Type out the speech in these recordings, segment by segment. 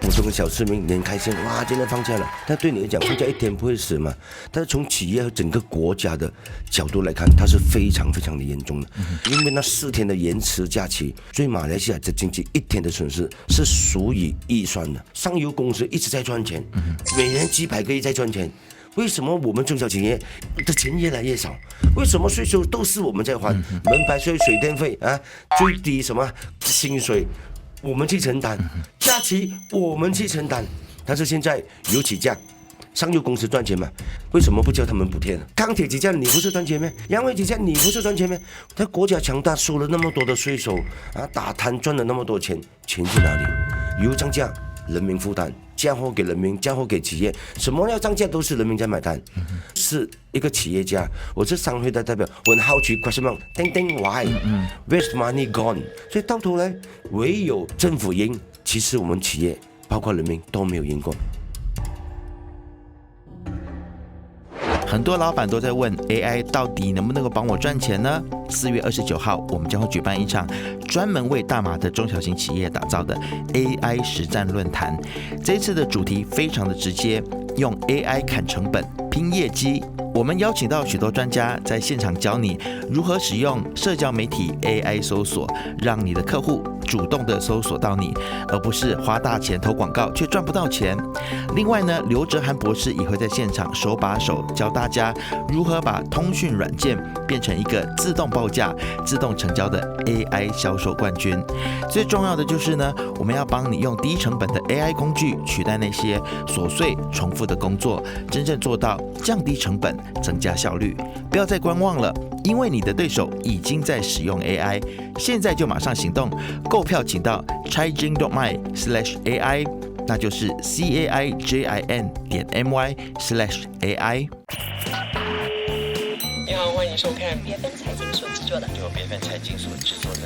普通的小市民，你很开心，哇，今天放假了。但对你来讲，放假一天不会死嘛？但是从企业和整个国家的角度来看，它是非常非常的严重的，因为那4天的延迟假期，对马来西亚的经济1天的损失是数以亿算的。上游公司一直在赚钱，每年几百个亿在赚钱。为什么我们中小企业的钱越来越少？为什么税收都是我们在还？门牌税、水电费啊，最低什么薪水我们去承担，假期我们去承担。但是现在油起价，上游公司赚钱嘛？为什么不叫他们补贴呢？钢铁起价你不是赚钱吗？洋煤起价你不是赚钱吗？他国家强大，收了那么多的税收啊，打贪赚了那么多钱，钱去哪里？油涨价，人民负担。降货给人民，降货给企业，什么要涨价都是人民在买单。是一个企业家，我是商会的代表，我很好奇 question mark， 叮叮 why，where's money gone？ 所以到头来，唯有政府赢，其实我们企业包括人民都没有赢过。很多老板都在问 AI 到底能不能够帮我赚钱呢？4月29号，我们将会举办一场专门为大马的中小型企业打造的 AI 实战论坛。这一次的主题非常的直接，用 AI 砍成本、拼业绩。我们邀请到许多专家在现场教你如何使用社交媒体 AI 搜索，让你的客户主动的搜索到你，而不是花大钱投广告却赚不到钱。另外呢，刘哲涵博士也会在现场手把手教大家如何把通讯软件变成一个自动报价、自动成交的 AI 销售冠军。最重要的就是呢，我们要帮你用低成本的 AI 工具取代那些琐碎重复的工作，真正做到降低成本、增加效率。不要再观望了，因为你的对手已经在使用 AI， 现在就马上行动。购票请到 caijin.my/AI， 那就是 caijin.my/AI。你好，欢迎收看BFM 财经所制作的由BFM 财经所制作的。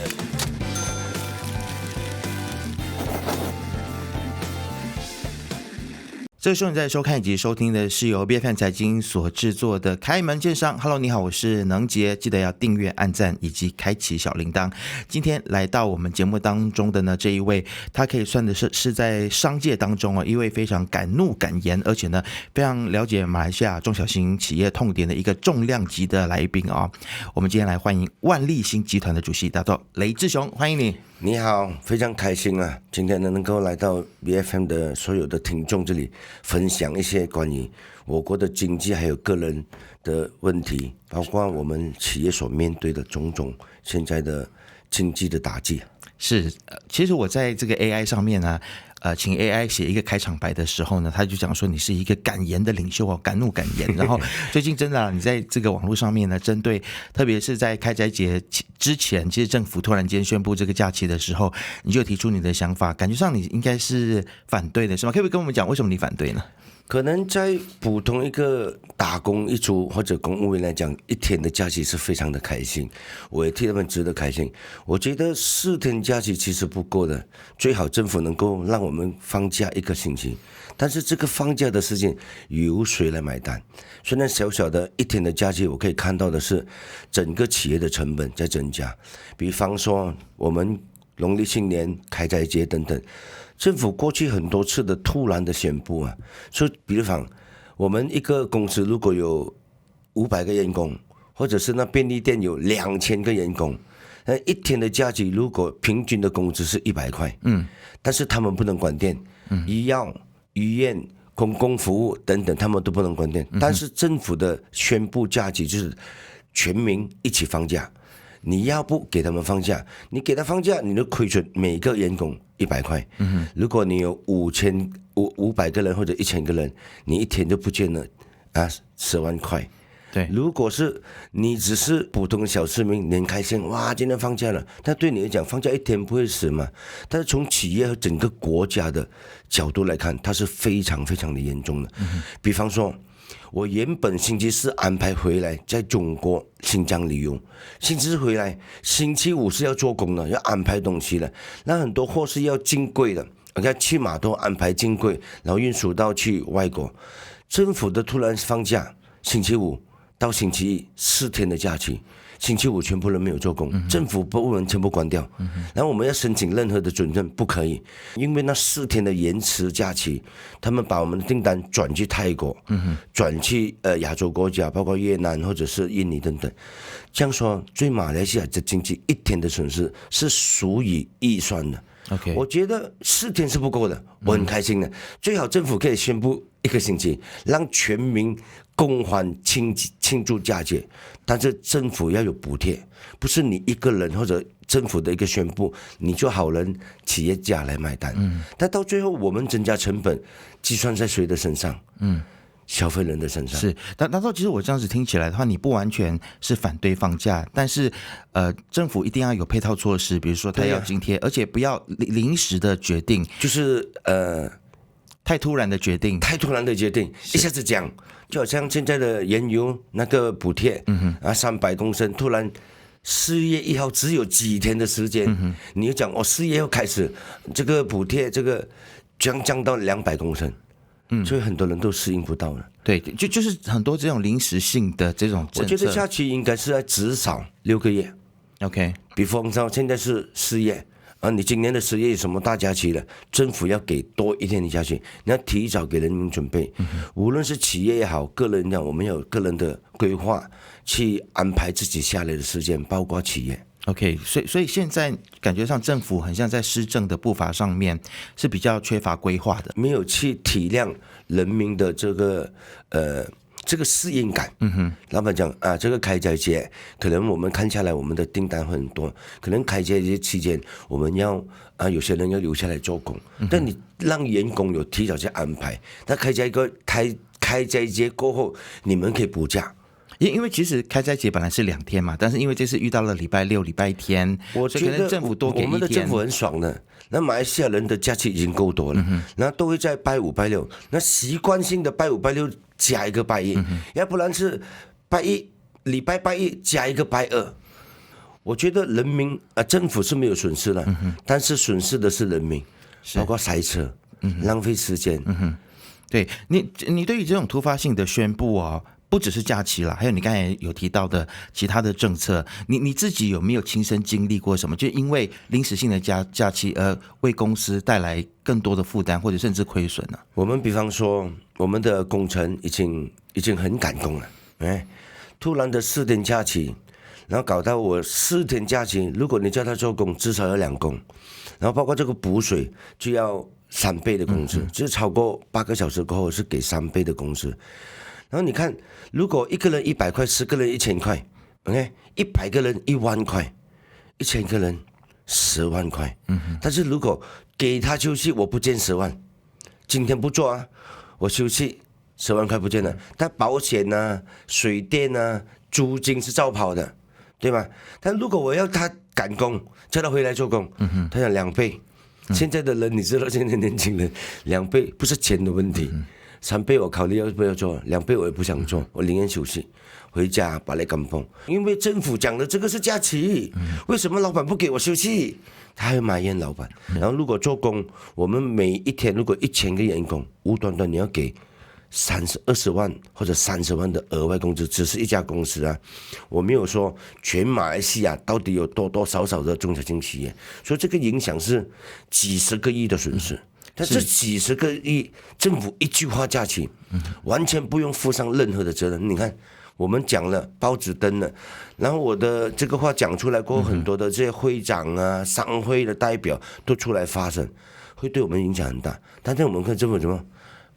这个时候你在收看以及收听的是由 BFM 财经所制作的开门见山。Hello， 你好，我是能杰，记得要订阅、按赞以及开启小铃铛。今天来到我们节目当中的呢，这一位，他可以算的是在商界当中一位非常敢怒敢言，而且呢非常了解马来西亚中小型企业痛点的一个重量级的来宾啊。我们今天来欢迎万利兴集团的主席大头雷志雄，欢迎你。你好，非常开心啊！今天能够来到 BFM 的所有的听众这里，分享一些关于我国的经济还有个人的问题，包括我们企业所面对的种种现在的经济的打击。是，其实我在这个 AI 上面呢，请 AI 写一个开场白的时候呢，他就讲说你是一个敢言的领袖哦，敢怒敢言。然后最近真的你在这个网络上面呢，针对特别是在开斋节之前，其实政府突然间宣布这个假期的时候，你就提出你的想法，感觉上你应该是反对的，是吗？可不可以跟我们讲为什么你反对呢？可能在普通一个打工一族或者公务员来讲，1天的假期是非常的开心，我也替他们值得开心。我觉得4天假期其实不够的，最好政府能够让我们放假1个星期。但是这个放假的事情由谁来买单？虽然小小的1天的假期，我可以看到的是整个企业的成本在增加，比方说我们农历新年、开斋节等等。政府过去很多次的突然的宣布啊，说比方我们一个公司如果有500个员工，或者是那便利店有2000个员工，那1天的假期如果平均的工资是100块，但是他们不能关店，医药、医院、公共服务等等，他们都不能关店。但是政府的宣布假期就是全民一起放假。你要不给他们放假，你给他放假，你就亏损每个员工100块。如果你有500个人或者1000个人，你1天就不见了10万块。对，如果是你只是普通的小市民，你很开心，哇，今天放假了。但对你来讲，放假1天不会死嘛？但是从企业和整个国家的角度来看，它是非常非常的严重的。比方说，我原本星期4安排回来在中国新疆旅游，星期4回来，星期5是要做工的，要安排东西的，那很多货是要进柜的，要去码头安排进柜，然后运输到去外国。政府的突然放假，星期5到星期1，4天的假期，星期五全部人没有做工，政府部门全部关掉，然后我们要申请任何的准证不可以，因为那4天的延迟假期，他们把我们的订单转去泰国，转去亚洲国家，包括越南或者是印尼等等。这样说，对马来西亚的经济1天的损失是属于预算的。OK， 我觉得4天是不够的，我很开心的。最好政府可以宣布1个星期，让全民共欢庆祝佳节，但是政府要有补贴，不是你一个人或者政府的一个宣布，你就好人企业家来买单。但到最后我们增加成本，计算在谁的身上？消费人的身上。是，但其实我这样子听起来的话，你不完全是反对放假，但是政府一定要有配套措施，比如说他要津贴，而且不要临时的决定，就是太突然的决定，一下子讲，就好像现在的原油那个补贴，300公升，突然4月1号只有几天的时间，你就讲4月1号开始这个补贴这个降到200公升。所以很多人都适应不到了。对，就是很多这种临时性的这种政策。我觉得假期应该是在至少6个月。OK， 比方说现在是4月，你今年的10月有什么大假期了？政府要给多1天的假期，你要提早给人民准备。无论是企业也好，个人也好，我们有个人的规划，去安排自己下来的时间，包括企业。OK， 所以现在感觉上政府很像在施政的步伐上面是比较缺乏规划的，没有去体谅人民的这个适应感。老板讲这个开斋节，可能我们看下来我们的订单会很多，可能开斋节期间我们要有些人要留下来做工，但你让员工有提早去安排，那开斋节过后你们可以补假。因为其实开斋节本来是2天嘛，但是因为这次遇到了礼拜6、礼拜天，我觉得所以可能政府多给1天。我们的政府很爽的，那马来西亚人的假期已经够多了，然后都会在拜5、拜6，那习惯性的拜5、拜6加一个拜1，要不然是拜1礼拜拜1加一个拜2。我觉得人民政府是没有损失了，但是损失的是人民，包括塞车、浪费时间。对你对于这种突发性的宣布不只是假期啦，还有你刚才有提到的其他的政策，你自己有没有亲身经历过什么？就因为临时性的假期而为公司带来更多的负担，或者甚至亏损呢？我们比方说，我们的工程已经很赶工了，突然的4天假期，然后搞到我4天假期，如果你叫他做工，至少要2工，然后包括这个补水就要3倍的工资，就是超过8个小时过后是给3倍的工资。然后你看，如果1个人100块，10个人1000块 ，100个人1万块，1000个人10万块。但是如果给他休息，我不见10万，今天不做我休息10万块不见了。但保险水电租金是照跑的，对吧？但如果我要他赶工，叫他回来做工，他要2倍。现在的人，你知道，现在年轻人2倍不是钱的问题。3倍我考虑要不要做，2倍我也不想做，我宁愿休息，回家把那赶风。因为政府讲的这个是假期，为什么老板不给我休息？他还埋怨老板。然后如果做工，我们每一天如果1000个员工，无端端你要给20万或者30万的额外工资，只是一家公司我没有说全马来西亚到底有多少的中小型企业，所以这个影响是几十个亿的损失。但这几十个亿，政府一句话假期，完全不用负上任何的责任。你看，我们讲了，报纸登了，然后我的这个话讲出来过后，很多的这些会长商会的代表都出来发声，会对我们影响很大。但是我们看政府怎么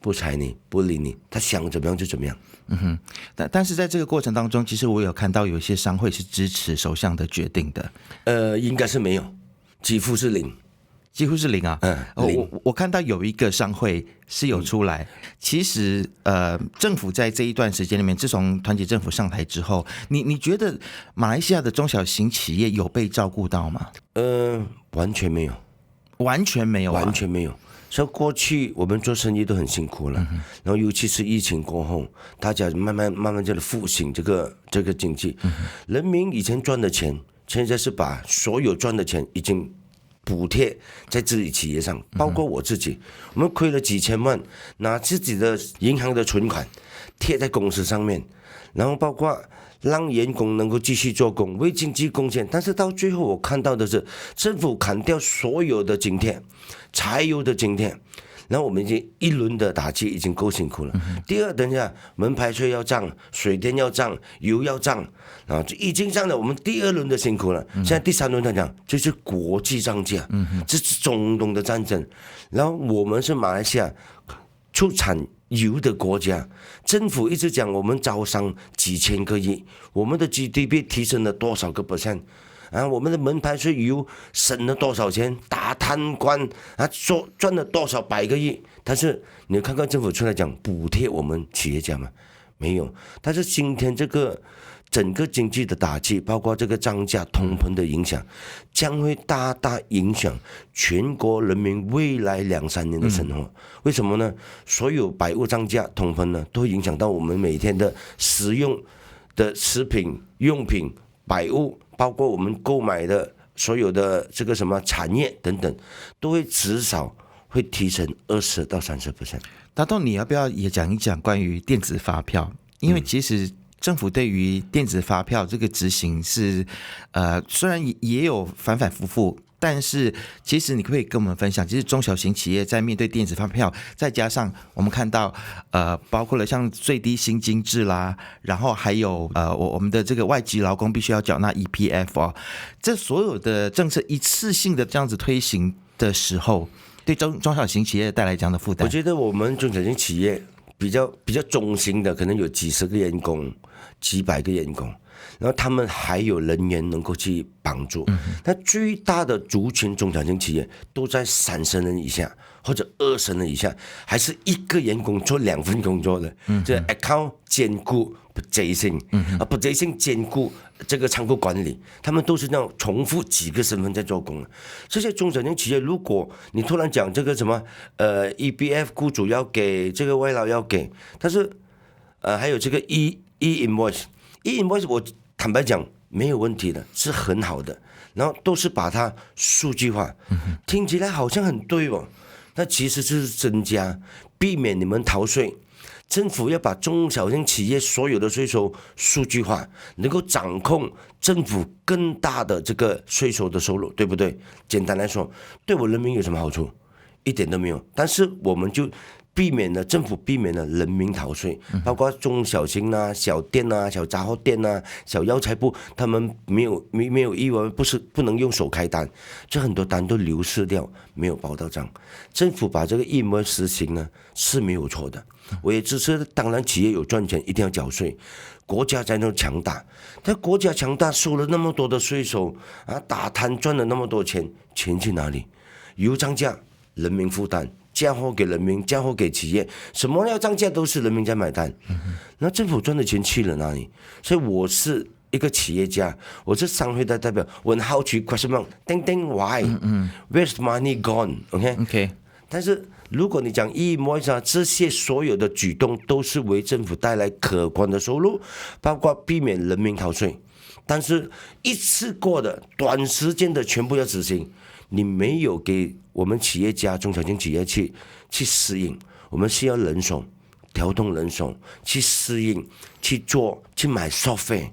不睬你，不理你，他想怎么样就怎么样。但是在这个过程当中，其实我有看到有一些商会是支持首相的决定的。应该是没有，几乎是零。几乎是零我看到有一个商会是有出来，其实政府在这一段时间里面，自从团结政府上台之后，你觉得马来西亚的中小型企业有被照顾到吗？完全没有，完全没有，完全没有。所以过去我们做生意都很辛苦了，然后尤其是疫情过后，大家慢慢在复兴这个经济。人民以前赚的钱，现在是把所有赚的钱已经补贴在自己企业上，包括我自己，我们亏了几千万，拿自己的银行的存款贴在公司上面，然后包括让员工能够继续做工，为经济贡献。但是到最后我看到的是，政府砍掉所有的津贴，柴油的津贴。然后我们已经一轮的打击已经够辛苦了。第二，等一下门牌税要涨，水电要涨，油要涨，啊，就已经涨了。我们第二轮的辛苦了。现在第三轮他讲，这是国际涨价，这是中东的战争。然后我们是马来西亚出产油的国家，政府一直讲我们招商几千个亿，我们的 GDP 提升了多少个 %？啊，我们的门牌税油省了多少钱？打贪官啊，赚了多少百个亿？但是你看看政府出来讲补贴我们企业家吗？没有。但是今天这个整个经济的打击，包括这个涨价、通膨的影响，将会大大影响全国人民未来2-3年的生活。为什么呢？所有百物涨价、通膨呢，都会影响到我们每天的食用的食品、用品、百物。包括我们购买的所有的这个什么产业等等，都会至少会提升20%到30%。大东，你要不要也讲一讲关于电子发票？因为其实政府对于电子发票这个执行是，虽然也有反反复复。但是，其实你可不可以跟我们分享，其实中小型企业在面对电子发票，再加上我们看到，包括了像最低薪金制啦，然后还有我们的这个外籍劳工必须要缴纳 EPF 哦，这所有的政策一次性的这样子推行的时候，对中小型企业带来这样的负担？我觉得我们中小型企业比较中型的，可能有几十个员工、几百个员工。然后他们还有人员能够去帮助，那最大的族群中小型企业都在30人以下或者20人以下，还是一个员工做2份工作的，这 account 兼顾budgeting，budgeting 兼顾这个仓库管理，他们都是那种重复几个身份在做工。这些中小型企业，如果你突然讲这个什么EBF 雇主要给，这个外劳要给，但是还有这个 e-invoice 我坦白讲没有问题的，是很好的，然后都是把它数据化，听起来好像很对哦，那其实就是增加，避免你们逃税。政府要把中小型企业所有的税收数据化，能够掌控政府更大的这个税收的收入，对不对？简单来说，对我人民有什么好处？一点都没有。但是我们就政府避免了人民逃税，包括中小型啊、小店啊、小杂货店啊、小药材铺，他们没有义务，不能用手开单，这很多单都流失掉，没有报到账。政府把这个义务实行呢是没有错的，我也支持。当然，企业有赚钱一定要缴税，国家才能强大。但国家强大，收了那么多的税收啊，打贪赚了那么多钱，钱去哪里？油涨价，人民负担。嫁祸给人民，嫁祸给企业，什么要涨价都是人民在买单，那政府赚的钱去了哪里？所以我是一个企业家，我是商会的代表，问 how to question mark， 叮叮 why，where's money gone？OK， 但是如果你讲e-invoice这些所有的举动都是为政府带来可观的收入，包括避免人民逃税，但是一次过的短时间的全部要执行。你没有给我们企业家、中小型企业去适应，我们需要人手，调动人手去适应，去买software，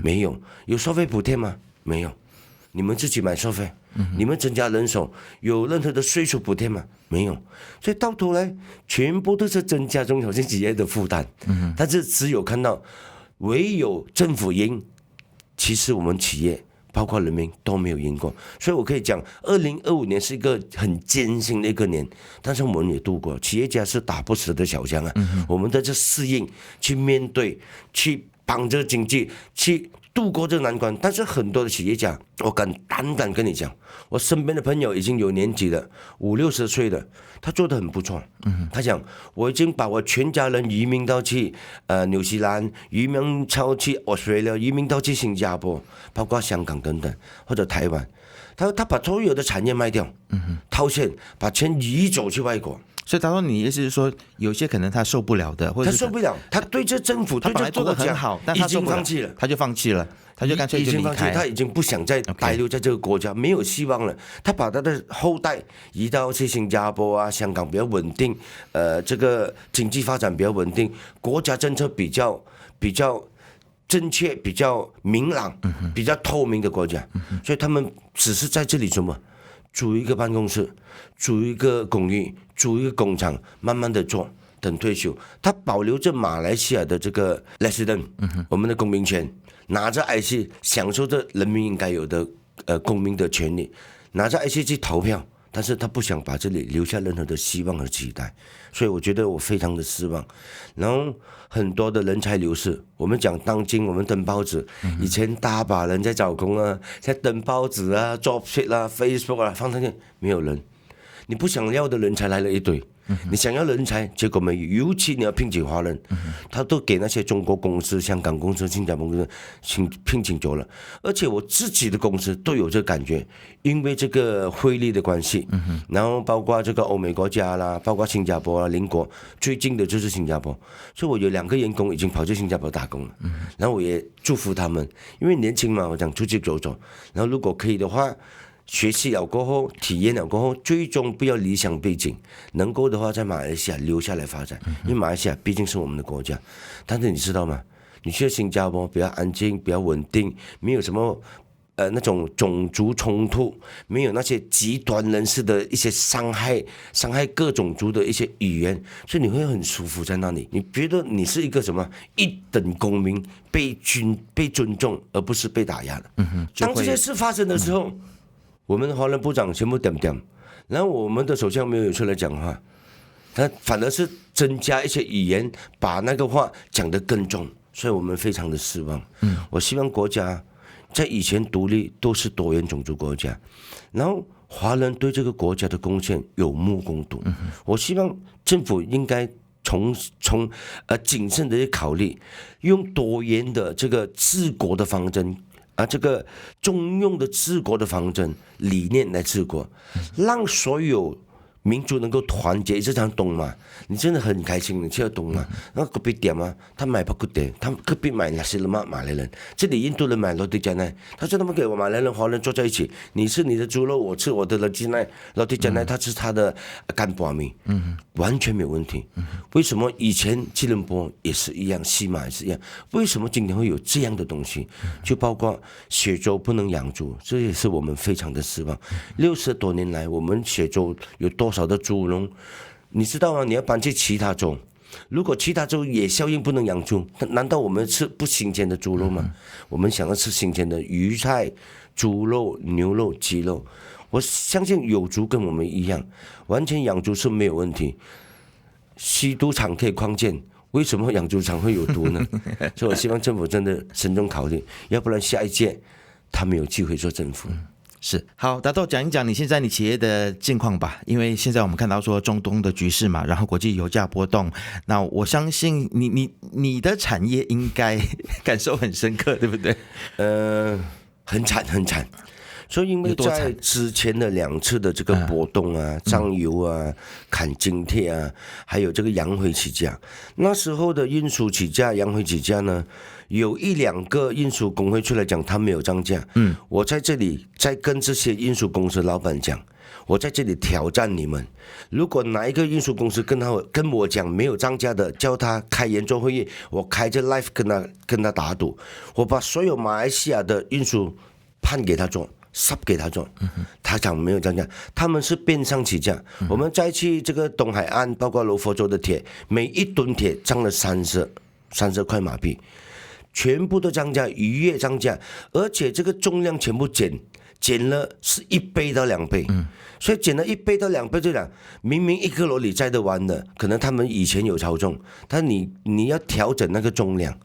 没有software补贴吗？没有，你们自己买software，你们增加人手，有任何的税收补贴吗？没有，所以到头来全部都是增加中小型企业的负担，但是只有看到唯有政府赢，其实我们企业。包括人民都没有赢过，所以我可以讲，2025年是一个很艰辛的一个年，但是我们也度过。企业家是打不死的小强啊，我们在这适应、去面对、去帮着经济、去度过这个难关。但是很多的企业家，我胆敢跟你讲，我身边的朋友已经有年纪了，50-60岁的，他做得很不错。他讲我已经把我全家人移民到去纽西兰，移民到去Australia，移民到去新加坡，包括香港等等，或者台湾。他把所有的产业卖掉，套现，把钱移走去外国。所以他说你意思是说，有些可能他受不了的，或者他受不了，他对这政府、他本来做对这国家得很好，但他已经放弃了，他就放弃了，他就干脆就离开，他已经不想再待留在这个国家，没有希望了。他把他的后代移到去新加坡啊、香港比较稳定，这个经济发展比较稳定，国家政策比较正确、比较明朗、比较透明的国家，所以他们只是在这里什么？租一个办公室，租一个公寓，租一个工厂，慢慢的做，等退休。他保留着马来西亚的这个 resident，我们的公民权，拿着 IC 享受着人民应该有的公民的权利，拿着 IC 去投票，但是他不想把这里留下任何的希望和期待，所以我觉得我非常的失望。然后很多的人才流失，我们讲当今我们登报纸，以前大把人在找工啊，在登报纸啊、JobSit 啊、Facebook 啊，放上去没有人，你不想要的人才来了一堆。你想要人才，结果没有，尤其你要聘请华人，他都给那些中国公司、香港公司、新加坡公司聘请走了，而且我自己的公司都有这感觉，因为这个汇率的关系，然后包括这个欧美国家啦，包括新加坡啊、邻国，最近的就是新加坡，所以我有2个员工已经跑去新加坡打工了，然后我也祝福他们，因为年轻嘛，我想出去走走，然后如果可以的话。学习了过后，体验了过后，最终不要理想背景，能够的话在马来西亚留下来发展，因为马来西亚毕竟是我们的国家。但是你知道吗？你去新加坡比较安静，比较稳定，没有什么那种种族冲突，没有那些极端人士的一些伤害各种族的一些语言，所以你会很舒服在那里。你觉得你是一个什么一等公民，被尊重，而不是被打压的。当这些事发生的时候。我们的华人部长全部点，然后我们的首相没有出来讲话，他反而是增加一些语言，把那个话讲得更重，所以我们非常的失望。我希望国家在以前独立都是多元种族国家，然后华人对这个国家的贡献有目共睹。我希望政府应该从谨慎的去考虑，用多元的这个治国的方针。这个中庸的治国的方针理念来治国，让所有民族能够团结，这场懂吗？你真的很开心，你去了懂吗？那隔壁点吗？他买不good点，他隔壁买那些马来人，这里印度人买罗迪加奈，他说他们给我马来人、华人坐在一起，你吃你的猪肉，我吃我的罗迪加奈，他吃他的干巴米，完全没有问题。为什么以前吉隆坡也是一样，西马也是一样？为什么今天会有这样的东西？就包括雪州不能养猪，这也是我们非常的失望。60多年来，我们雪州有多少的猪农？你知道吗？你要搬去其他州，如果其他州也效应不能养猪，难道我们吃不新鲜的猪肉吗？我们想要吃新鲜的鱼菜、猪肉、牛肉、鸡肉。我相信有猪跟我们一样，完全养猪是没有问题。吸毒场可以扩建，为什么养猪场会有毒呢？所以我希望政府真的慎重考虑，要不然下一届他没有机会做政府。是，好，大豆讲一讲你现在你企业的近况吧，因为现在我们看到说中东的局势嘛，然后国际油价波动，那我相信你的产业应该感受很深刻，对不对？很惨。所以因为在之前的2次的这个波动啊，涨油啊、砍津贴啊，还有这个洋灰起价，那时候的运输起价、洋灰起价呢，有1-2个运输工会出来讲他没有涨价。我在这里在跟这些运输公司老板讲，我在这里挑战你们，如果哪一个运输公司跟我讲没有涨价的，叫他开圆桌会议，我开着 live 跟他打赌，我把所有马来西亚的运输判给他做。sub 给他做，他讲没有涨价，他们是变相起价。我们再去这个东海岸，包括罗佛州的铁，每1吨铁涨了30块马币，全部都涨价，逾越涨价，而且这个重量全部减了是1倍到2倍，所以减了1倍到2倍，就讲明明1个罗里载得完的，可能他们以前有超重，但你要调整那个重量，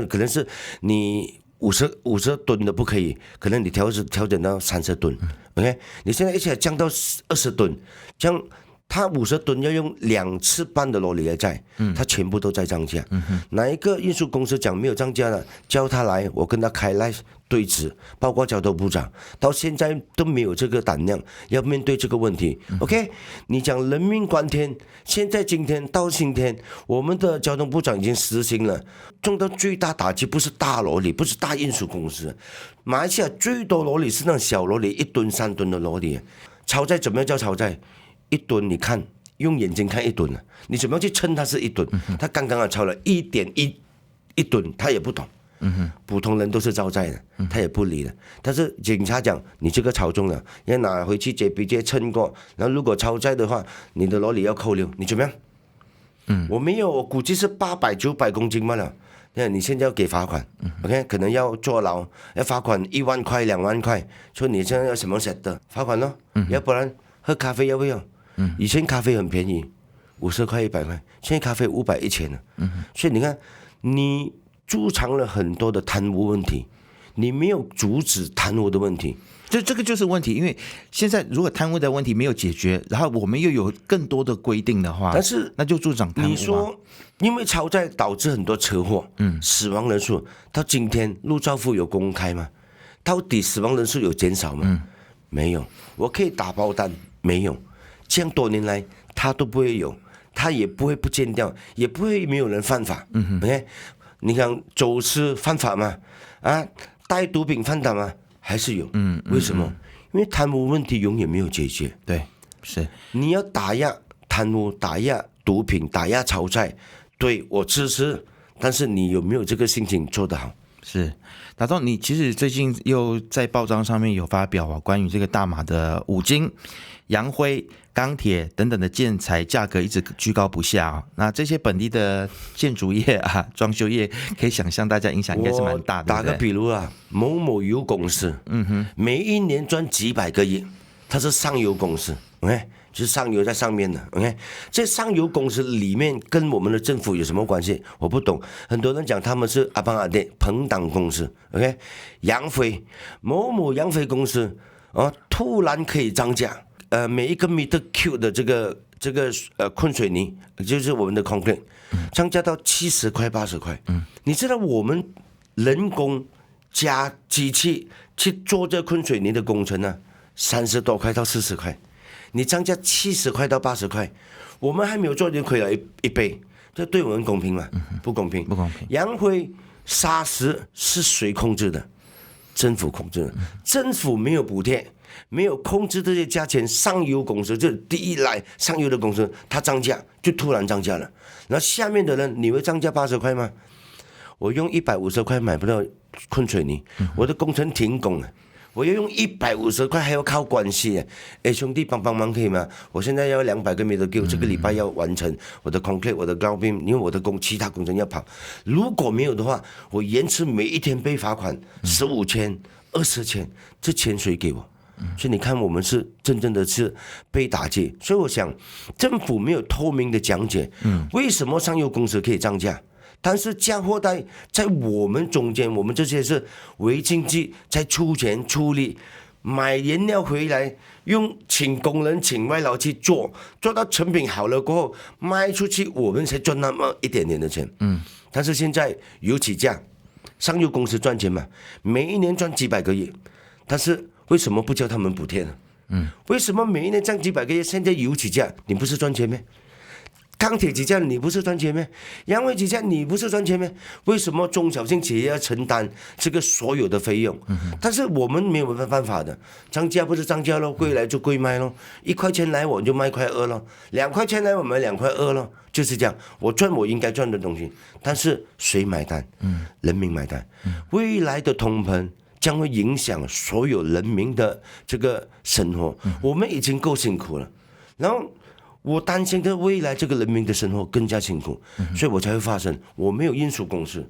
可能是你。50吨的不可以，可能你调整到30吨，OK？ 你现在一起来降到20吨，这样他50吨要用2次半的罗里来载，他全部都在涨价。哪一个运输公司讲没有涨价了，叫他来，我跟他开来对峙，包括交通部长，到现在都没有这个胆量要面对这个问题。OK， 你讲人命关天，现在今天到今天，我们的交通部长已经实行了，中到最大打击不是大罗里，不是大运输公司，马来西亚最多罗里是那种小罗里，1吨3吨的罗里。超载怎么样叫超载？1吨你看用眼睛看1吨啊，你怎么样去称它是1吨？他刚刚超了1.1吨，他也不懂。普通人都是招载的，他也不理的。但是警察讲你这个超重了，要拿回去JPJ称过，然后如果超载的话，你的罗里要扣留，你怎么样？我没有，我估计是800、900公斤罢了。你现在要给罚款，OK， 可能要坐牢，要罚款1万块、2万块，说你现在要什么 set 的罚款咯，要不然喝咖啡要不要？以前咖啡很便宜，50块、100块，现在咖啡500、1000了。所以你看，你助长了很多的贪污问题，你没有阻止贪污的问题。这个就是问题，因为现在如果贪污的问题没有解决，然后我们又有更多的规定的话，但是那就助长贪污。你说，因为超载导致很多车祸，死亡人数到今天陆兆福有公开吗？到底死亡人数有减少吗？没有，我可以打包单，没有。这样多年来，他都不会有，他也不会不见掉，也不会没有人犯法。OK， 你看走私犯法吗？带毒品犯法吗？还是有。为什么？因为贪污问题永远没有解决。对，是你要打压贪污，打压毒品，打压超载，对我支持，但是你有没有这个心情做得好？是，打到你其实最近又在报章上面有发表关于这个大马的五金、洋灰、钢铁等等的建材价格一直居高不下那这些本地的建筑业装修业，可以想象大家影响应该是蛮大的。打个比如某某油公司，每一年赚几百个亿，它是上游公司，OK， 就是上游在上面的 ，OK， 这上游公司里面跟我们的政府有什么关系？我不懂。很多人讲他们是阿邦阿爹朋党公司 ，OK， 洋灰某某洋灰公司突然可以涨价，每一个 meter cube 的这个混水泥，就是我们的 concrete， 涨价到70块、80块。你知道我们人工加机器去做这混水泥的工程呢，30多块到40块。你涨价70块到80块，我们还没有做就亏了一倍，这对我们公平吗？不公平，不公平。洋灰砂石是谁控制的？政府控制的，政府没有补贴，没有控制这些价钱，上游公司就是第一来上游的公司，它涨价就突然涨价了，然后下面的人你会涨价80块吗？我用150块买不到混水泥，我的工程停工了。我要用150块，还要靠关系。兄弟帮忙可以吗？我现在要200个米的给我这个礼拜要完成我的 concrete， 我的高冰，因为我的其他工程要跑。如果没有的话，我延迟每一天被罚款15千、20千，这钱谁给我？所以你看，我们是真正的是被打击。所以我想，政府没有透明的讲解，为什么上游公司可以涨价？但是价货带在我们中间，我们这些是微经济在出钱出力买原料回来，请工人请外劳去做到成品好了过后卖出去，我们才赚那么一点点的钱。但是现在油起价，上游公司赚钱嘛，每一年赚几百个亿，但是为什么不叫他们补贴呢？为什么每一年赚几百个亿，现在油起价，你不是赚钱吗？钢铁起价你不是赚钱吗？洋灰起价你不是赚钱吗？为什么中小型企业要承担这个所有的费用？但是我们没有办法的，涨价不是涨价咯，贵来就贵卖咯，1块钱来我就卖1.2块咯，2块钱来我买2.2块咯，就是这样。我赚我应该赚的东西，但是谁买单？人民买单。未来的通膨将会影响所有人民的这个生活，我们已经够辛苦了，然后我担心的未来这个人民的生活更加辛苦，所以我才会发生我没有运输公司，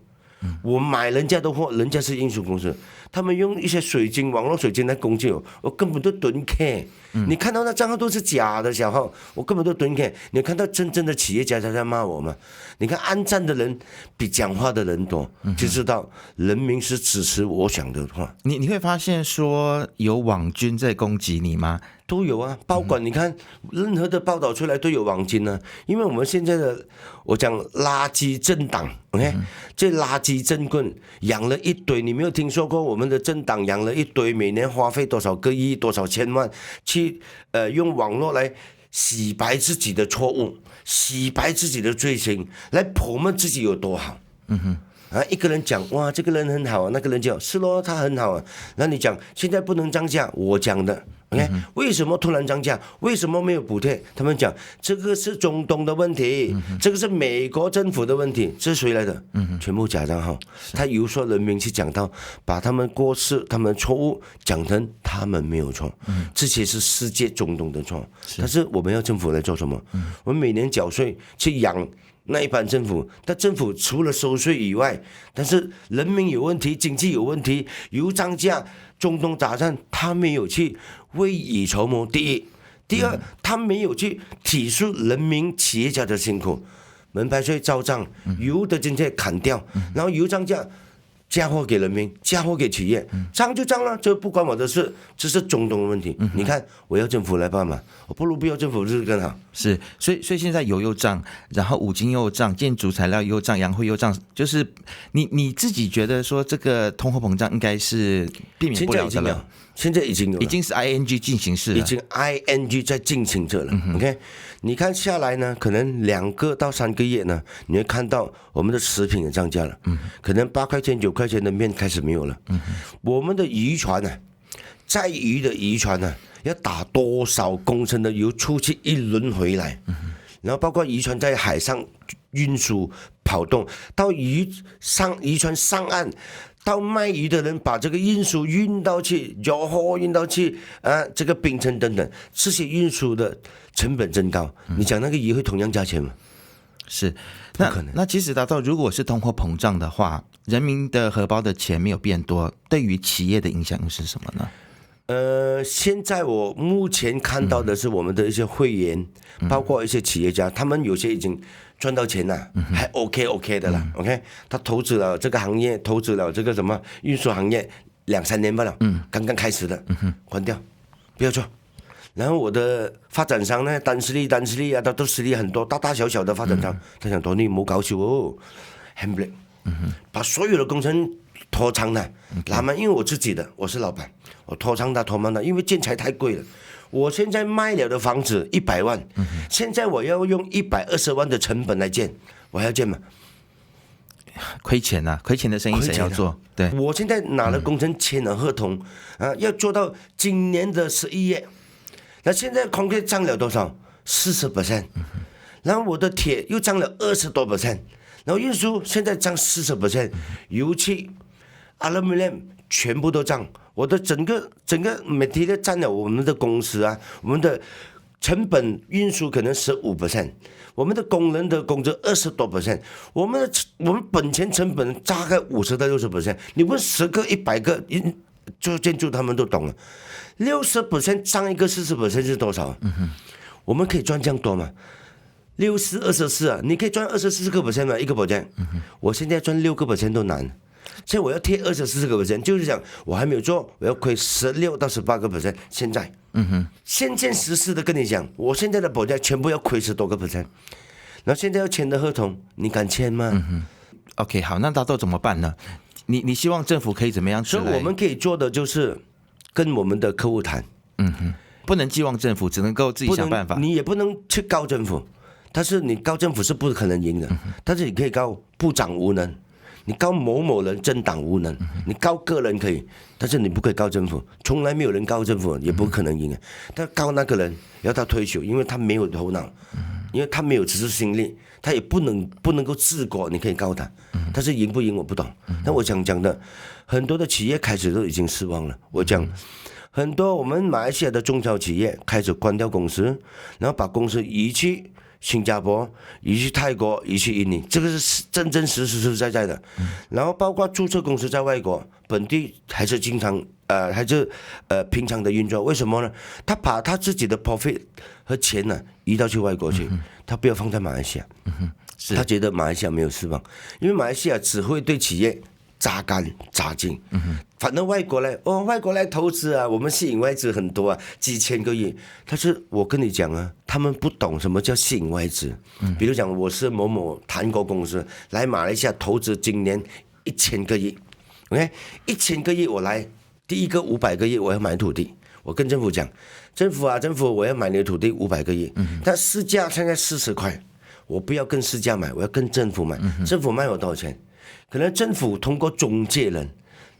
我买人家的货，人家是运输公司，他们用一些网络水晶来攻击我，我根本都蹲 K。你看到那账号都是假的小号，我根本都蹲 K。你看到真正的企业家在骂我吗？你看按赞的人比讲话的人多，就知道人民是支持我想的话。你会发现说有网军在攻击你吗？都有啊，包管你看任何的报道出来都有网军呢，因为我们现在的我讲垃圾政党 ，OK， 这垃圾政棍养了一堆，你没有听说过我们的政党养了一堆，每年花费多少个亿、多少千万去用网络来洗白自己的错误，洗白自己的罪行，来泼墨自己有多好。一个人讲哇，这个人很好啊，那个人讲是咯，他很好啊。那你讲现在不能涨价，我讲的 ，OK？为什么突然涨价？为什么没有补贴？他们讲这个是中东的问题，这个是美国政府的问题，这是谁来的？全部假账号，他游说人民去讲到，把他们过失、他们错误讲成他们没有错，这些是世界中东的错。但是我们要政府来做什么？我们每年缴税去养那一般政府，但政府除了收税以外，但是人民有问题，经济有问题，油涨价，中东打仗，他没有去未雨绸缪。第一，第二，他没有去体恤人民企业家的辛苦，门牌税照涨，油的津贴砍掉，然后油涨价。嫁祸给人民，嫁祸给企业，涨就涨了，这不关我的事，这是中东的问题。你看，我要政府来帮忙，我不如不要政府是更好。是，所以现在油又涨，然后五金又涨，建筑材料又涨，洋汇又涨，就是你自己觉得说这个通货膨胀应该是避免不了的了。现在已经有了，已经是 ING 进行式了，已经 ING 在进行着了。OK， 你看下来呢，可能2个到3个月呢，你会看到我们的食品也涨价了。可能8块钱、9块钱的面开始没有了。我们的渔船呢，载鱼的渔船呢，要打多少公升的油出去一轮回来？然后包括渔船在海上运输跑动，到渔船上岸。到卖鱼的人把这个运输运到去柔货，运到去这个槟城等等，这些运输的成本增高，你讲那个鱼会同样价钱吗？是，可能。那其实达到如果是通货膨胀的话，人民的荷包的钱没有变多，对于企业的影响又是什么呢？现在我目前看到的是我们的一些会员，包括一些企业家，他们有些已经赚到钱了，还 OK 的了。OK， 他投资了这个行业，投资了这个什么运输行业2-3年罢了，刚刚开始的，关掉，不要做。然后我的发展商呢，单实力啊，他都实力很多，大大小小的发展商，他想你冇搞笑哦 ，handbrake， 把所有的工程拖长了，哪么？因为我自己的，我是老板，我拖长它拖慢了，因为建材太贵了。我现在卖了的房子100万，现在我要用120万的成本来建，我还要建吗？亏钱啊，亏钱的生意谁要做？对，我现在拿了工程签了合同要做到今年的11月。那现在concrete涨了多少？40%，然后我的铁又涨了20多%，然后运输现在涨40%，油气、aluminium 全部都涨。我的整个 material 占了我们的公司我们的成本运输可能15%，我们的工人的工资20多%，我们本钱成本大概50到60%。你问10个100个做建筑他们都懂了，60% 涨一个40% 是多少？我们可以赚这样多吗？60-24你可以赚24%吗？一个%，我现在赚6%都难。所以我要贴24%，就是讲我还没有做，我要亏16到18%。现在，现实施的跟你讲，我现在的保价全部要亏10多个%，然后现在要签的合同，你敢签吗？OK， 好，那大豆怎么办呢？你希望政府可以怎么样？所以我们可以做的就是跟我们的客户谈，不能寄望政府，只能够自己想办法。你也不能去告政府，但是你告政府是不可能赢的，但是你可以告部长无能。你告某某人政党无能，你告个人可以，但是你不可以告政府，从来没有人告政府，也不可能赢。但告那个人要他退休，因为他没有头脑，因为他没有执行力，他也不能够治国，你可以告他，但是赢不赢我不懂。但我想讲的，很多的企业开始都已经失望了。我讲很多我们马来西亚的中小企业开始关掉公司，然后把公司移去新加坡，移去泰国，移去印尼，这个是真实在的。然后包括注册公司在外国，本地还是经常还是平常的运作。为什么呢？他把他自己的 profit 和钱呢移到去外国去，他不要放在马来西亚。他觉得马来西亚没有希望，因为马来西亚只会对企业榨干榨净。反正外国来投资啊，我们吸引外资很多啊，几千个亿。但是我跟你讲啊，他们不懂什么叫吸引外资。比如讲，我是某某韩国公司来马来西亚投资，今年1000个亿，OK，1000个亿我来，第一个500个亿我要买土地，我跟政府讲，政府我要买你的土地500个亿，但市价现在40块，我不要跟市价买，我要跟政府买，政府卖我多少钱？可能政府通过中介人。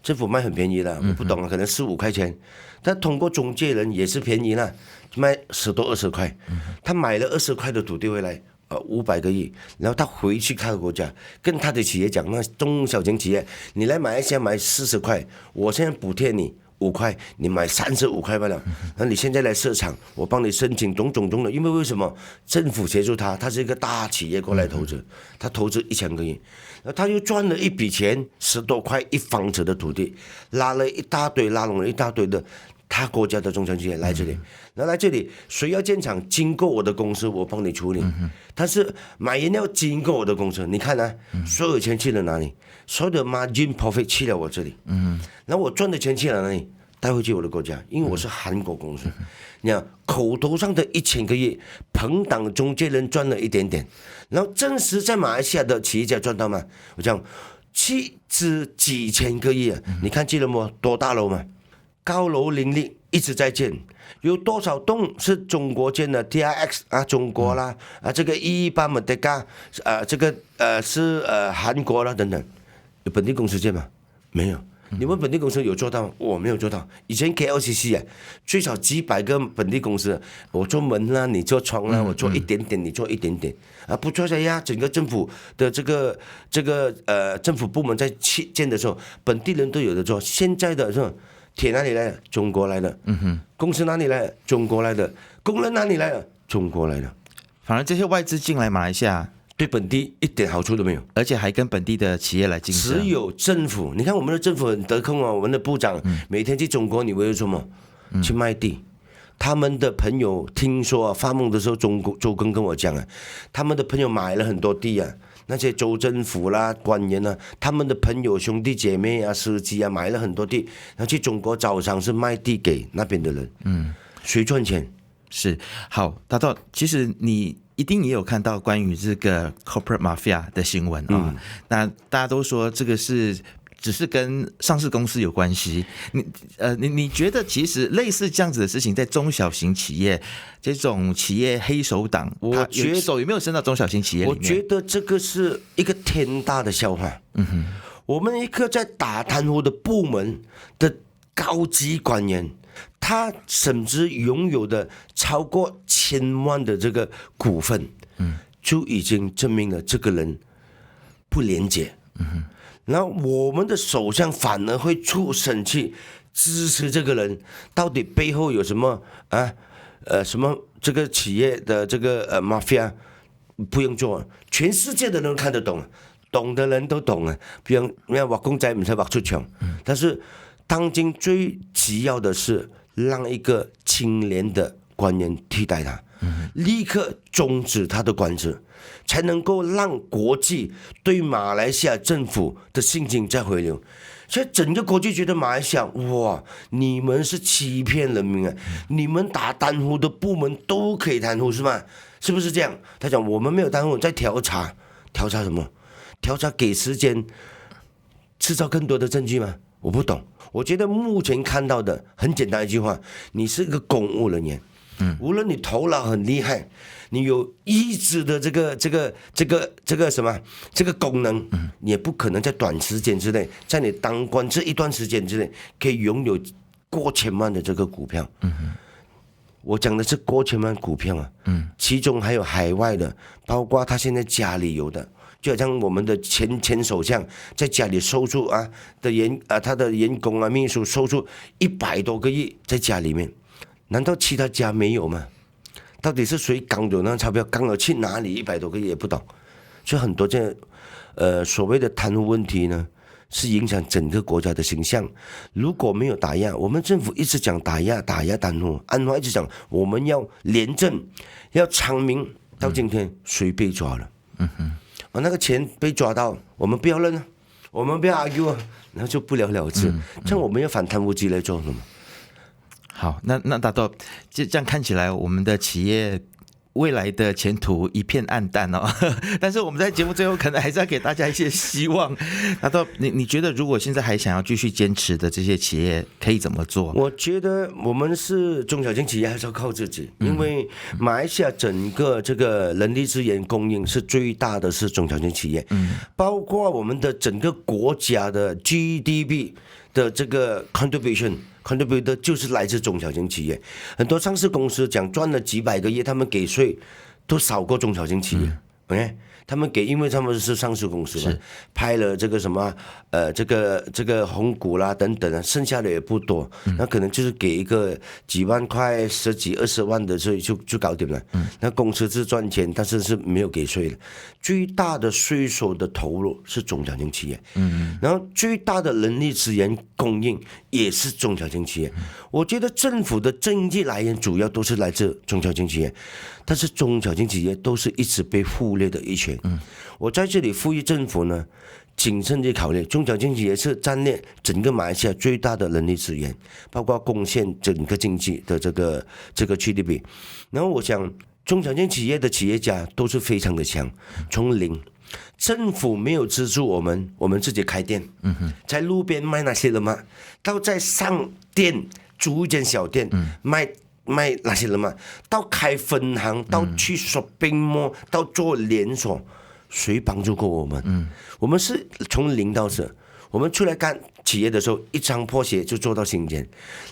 政府卖很便宜了，我不懂啊，可能4-5块钱，但通过中介人也是便宜了，卖10多20块，他买了20块的土地回来，500个亿，然后他回去他的国家，跟他的企业讲，那中小型企业，你来马来西亚买40块，我现在补贴你5块，你买35块罢了。那你现在来设厂，我帮你申请种种的，因为什么？政府协助他是一个大企业过来投资，他投资1000个亿。他又赚了一笔钱，10多块1方尺的土地，拉拢了一大堆的他国家的中小企业来这里，然后来这里谁要建厂，经过我的公司，我帮你处理。但是买原料经过我的公司，你看啊，所有钱去了哪里？所有的 margin profit 去了我这里，然后我赚的钱去了哪里？带回去我的国家，因为我是韩国公司。你看口头上的1000个亿，朋党中介人赚了一点点，然后真实在马来西亚的企业家赚到吗？我讲斥资几千个亿啊！你看见了吗？多大楼嘛，高楼林立，一直在建。有多少栋是中国建的 TRX 啊，中国啦这个118 Merdeka 这个是韩国啦等等，有本地公司建吗？没有。你们本地公司有做到，我没有做到。以前 KLCC 最少几百个本地公司，我做门啦，你做窗啦，我做一点点，你做一点点不做谁呀？整个政府的这个政府部门在建的时候，本地人都有的做。现在的是铁哪里来的？中国来的。公司哪里来的？中国来的。工人哪里来的？中国来的。反而这些外资进来马来西亚，对本地一点好处都没有，而且还跟本地的企业来竞争。只有政府，你看我们的政府很得空啊，我们的部长每天去中国，你为了什么？去卖地。他们的朋友听说发梦的时候，周更跟我讲他们的朋友买了很多地那些州政府啦、官员他们的朋友、兄弟姐妹司机买了很多地，然后去中国招商是卖地给那边的人。谁赚钱？是好，大道，其实你一定也有看到关于这个 corporate mafia 的新闻那大家都说这个只是跟上市公司有关系。你觉得其实类似这样子的事情，在中小型企业这种企业黑手党，我觉得手有没有伸到中小型企业里面？我觉得这个是一个天大的笑话。我们一个在打贪污的部门的高级官员，他甚至拥有的超过1000万的这个股份，就已经证明了这个人不廉洁。然后我们的首相反而会出声去支持这个人，到底背后有什么什么这个企业的这个mafia 不用做，全世界的人都看得懂，懂的人都懂不用画公仔不使画出墙。但是当今最急要的是让一个清廉的官员替代他，立刻终止他的官职，才能够让国际对马来西亚政府的信心再回流。所以整个国际觉得马来西亚，哇，你们是欺骗人民你们打贪污的部门都可以贪污是吗？是不是这样？他讲我们没有贪污，在调查什么？调查给时间制造更多的证据吗？我不懂。我觉得目前看到的很简单一句话，你是个公务人员，无论你头脑很厉害，你有意志的这个什么这个功能，你也不可能在短时间之内，在你当官这一段时间之内，可以拥有过千万的这个股票。我讲的是过千万股票其中还有海外的，包括他现在家里有的。就好像我们的前首相在家里收入他的员工秘书收入100多个亿在家里面，难道其他家没有吗？到底是谁刚有那钞票，刚好去哪里100多个亿也不懂。所以很多所谓的贪污问题呢，是影响整个国家的形象。如果没有打压，我们政府一直讲打压贪污，安华一直讲我们要廉政要昌明，到今天谁被抓了？那个钱被抓到，我们不要认我们不要 argue 啊，然后就不了了之。这样我们要反贪污机来做什么？好，那大豆，这样看起来，我们的企业未来的前途一片暗淡哦。但是我们在节目最后可能还是要给大家一些希望。大豆，你觉得如果现在还想要继续坚持的这些企业可以怎么做？我觉得我们是中小型企业还是要靠自己，因为马来西亚整个这个人力资源供应是最大的是中小型企业，包括我们的整个国家的 GDP 的这个 contributor 就是来自中小型企业。很多上市公司讲赚了几百个亿，他们给税都少过中小型企业。OK， 他们给，因为他们是上市公司嘛，拍了这个什么这个红股啦等等啊，剩下的也不多，那可能就是给一个几万块、10几20万的税就搞定了。那公司是赚钱，但是没有给税的。最大的税收的投入是中小型企业，然后最大的人力资源供应也是中小型企业。我觉得政府的经济来源主要都是来自中小型企业，但是中小型企业都是一直被忽略的一群。我在这里呼吁政府呢，谨慎地考虑，中小型企业是占领整个马来西亚最大的人力资源，包括贡献整个经济的这个 GDP。然后我想，中小型企业的企业家都是非常的强，从零。政府没有资助我们自己开店，在路边卖那些人嘛，到在上店租一间小店，卖那些人嘛，到开分行，到去 shopping mall，到做连锁，谁帮助过我们？我们是从零到这。我们出来干企业的时候，一张破鞋就做到新店。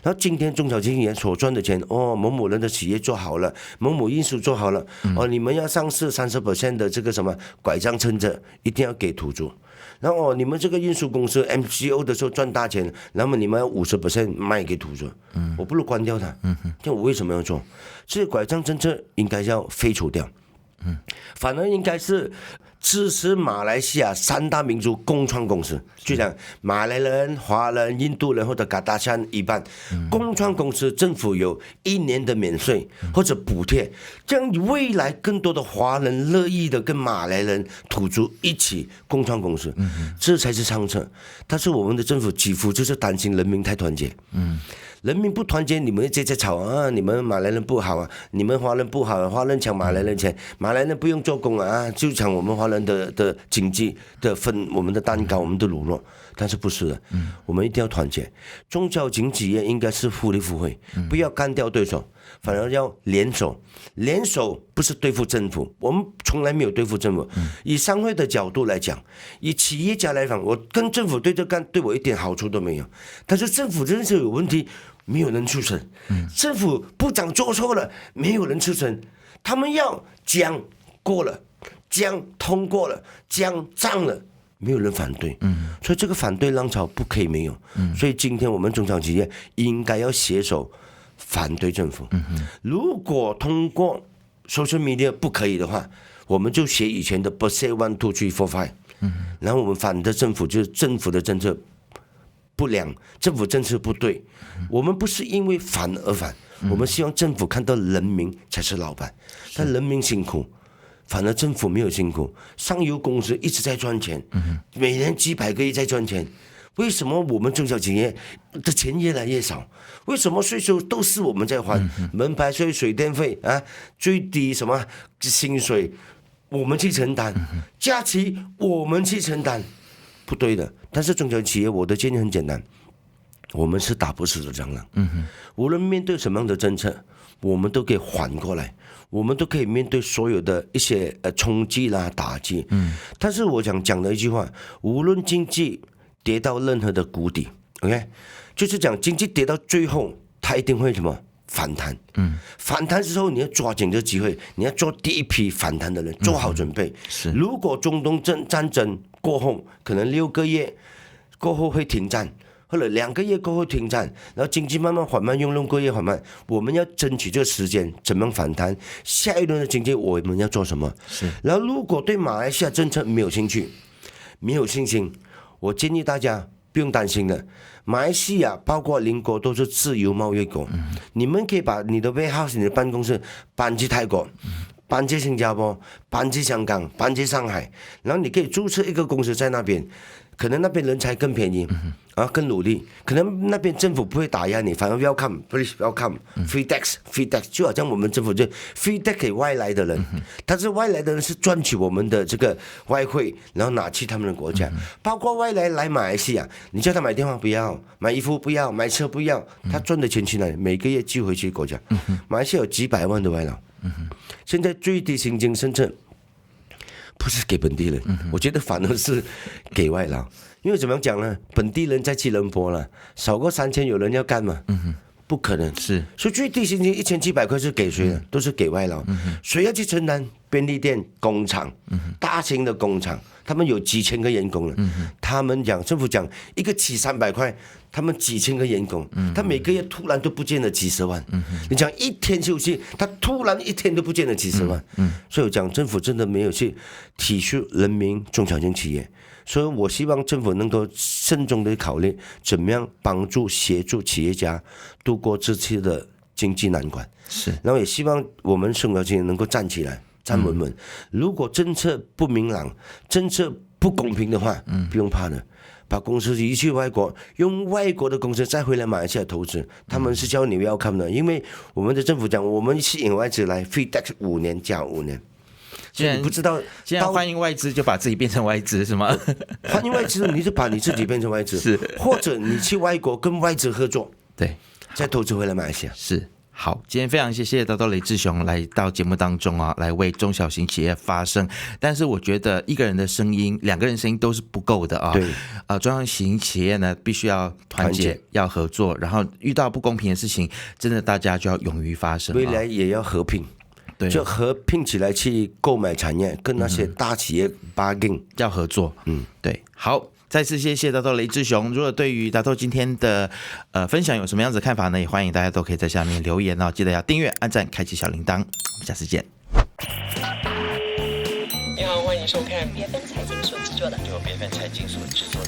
然后今天中小型企业所赚的钱，某某人的企业做好了，某某运输做好了，你们要上市30% 的这个什么拐杖撑着，一定要给土著。然后你们这个运输公司 MCO 的时候赚大钱，然后你们要50% 卖给土著，我不如关掉它。这我为什么要做？这拐杖政策应该要废除掉，反而应该是支持马来西亚3大民族共创公司，就像马来人、华人、印度人或者嘎达山一般，共创公司政府有1年的免税或者补贴，这样未来更多的华人乐意的跟马来人、土著一起共创公司，这才是上策。但是我们的政府几乎就是担心人民太团结，人民不团结，你们一直在吵啊！你们马来人不好啊，你们华人不好啊，华人抢马来人钱，马来人不用做工啊，就抢我们华人的经济的分，我们的蛋糕，我们的乳酪。但是不是的，我们一定要团结。中小型企业应该是互利互惠，不要干掉对手，反而要联手。联手不是对付政府，我们从来没有对付政府。以商会的角度来讲，以企业家来讲，我跟政府对着干，对我一点好处都没有。但是政府真是有问题，没有人出声。政府部长做错了，没有人出声。他们要讲过了，讲通过了，讲涨了。没有人反对，所以这个反对浪潮不可以没有。所以今天我们中小企业应该要携手反对政府。如果通过 social media 不可以的话，我们就写以前的 but say 1 2 3 4 5，然后我们反对政府，就是政府的政策不良，政府政策不对。我们不是因为反而反，我们希望政府看到人民才是老板，但人民辛苦。反而政府没有辛苦，上游公司一直在赚钱，每年几百个亿在赚钱。为什么我们中小企业的钱越来越少？为什么税收都是我们在还？门牌税、水电费啊，最低什么薪水我们去承担，假期我们去承担，不对的。但是中小企业，我的建议很简单，我们是打不死的蟑螂。无论面对什么样的政策，我们都可以缓过来。我们都可以面对所有的一些冲击啦、打击。但是我想讲的一句话，无论经济跌到任何的谷底 ，OK， 就是讲经济跌到最后，它一定会什么反弹。反弹之后你要抓紧这个机会，你要做第一批反弹的人，做好准备。如果中东战争过后，可能6个月过后会停战。或者2个月过后停战，然后经济慢慢缓慢，用6个月缓慢，我们要争取这个时间，怎么样反弹？下一轮的经济我们要做什么？然后如果对马来西亚政策没有兴趣、没有信心，我建议大家不用担心的。马来西亚包括邻国都是自由贸易国，你们可以把你的 warehouse、你的办公室搬去泰国，搬去新加坡，搬去香港，搬去上海，然后你可以注册一个公司在那边，可能那边人才更便宜，更努力，可能那边政府不会打压你，反而 welcome please welcome free tax，就好像我们政府就 free tax 给外来的人，但是外来的人是赚取我们的这个外汇，然后拿去他们的国家，包括外来马来西亚，你叫他买电话不要，买衣服不要，买车不要，他赚的钱去哪里？每个月寄回去国家。马来西亚有几百万的外劳，现在最低薪金政策不是给本地人，我觉得反而是给外劳。因为怎么样讲呢？本地人在吉隆坡了，少过3000有人要干嘛？不可能。是，所以最低薪金1700块是给谁的？都是给外劳。谁要去承担？便利店、工厂、大型的工厂，他们有几千个员工了。他们讲，政府讲一个起300块，他们几千个员工，他每个月突然都不见了几十万。你讲一天休息，他突然一天都不见了几十万。所以我讲，政府真的没有去体恤人民中小型企业。所以我希望政府能够慎重的考虑，怎么样帮助协助企业家度过这次的经济难关。是，然后也希望我们中小企业能够站起来，站稳稳。如果政策不明朗，政策不公平的话，不用怕的，把公司移去外国，用外国的公司再回来马来西亚投资，他们是叫你welcome的，因为我们的政府讲，我们吸引外资来 free tax 5年加5年。既然你不知道，既然欢迎外资，就把自己变成外资是吗？欢迎外资，你就把你自己变成外资，是，或者你去外国跟外资合作，对，再投资回来马来西亚。是。好，今天非常谢谢叨叨雷志雄来到节目当中啊，来为中小型企业发声。但是我觉得一个人的声音、2个人声音都是不够的啊。对，中小型企业呢必须要团结，要合作，然后遇到不公平的事情，真的大家就要勇于发声。未来也要合并。对，就合并起来去购买产业，跟那些大企业 bargain，要合作。对，好，再次谢谢叨叨雷志雄。如果对于叨叨今天的分享有什么样子的看法呢？也欢迎大家都可以在下面留言哦。记得要订阅、按赞、开启小铃铛。我们下次见。你好，欢迎收看BFM财经所制作的。由BFM财经所制作的。